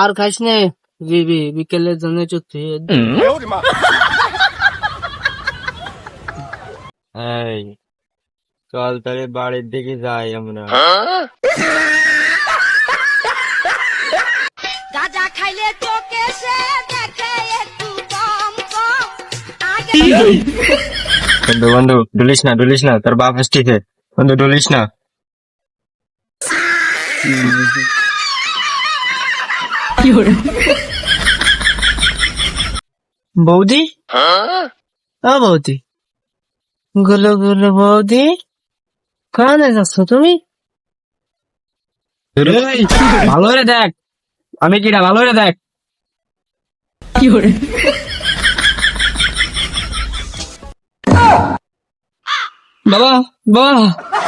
আর খাইস নে বিকেলের জন্য চুক্তি। এই চল তাহলে বাড়ির দিকে যাই আমরা। গাঁজা খাইলে চোখে সে দেখে একটু কম কম বন্ধু বন্ধু ডুলিস না তোর বাপ আসছে। বন্ধু ডুলিস না। বৌদি, ও বৌদি, গুলো গুলো বৌদি, কানে যাচ্ছ তুমি? ভালো রে দেখ আমি কিরা, ভালো রে দেখ। বাবা বাবা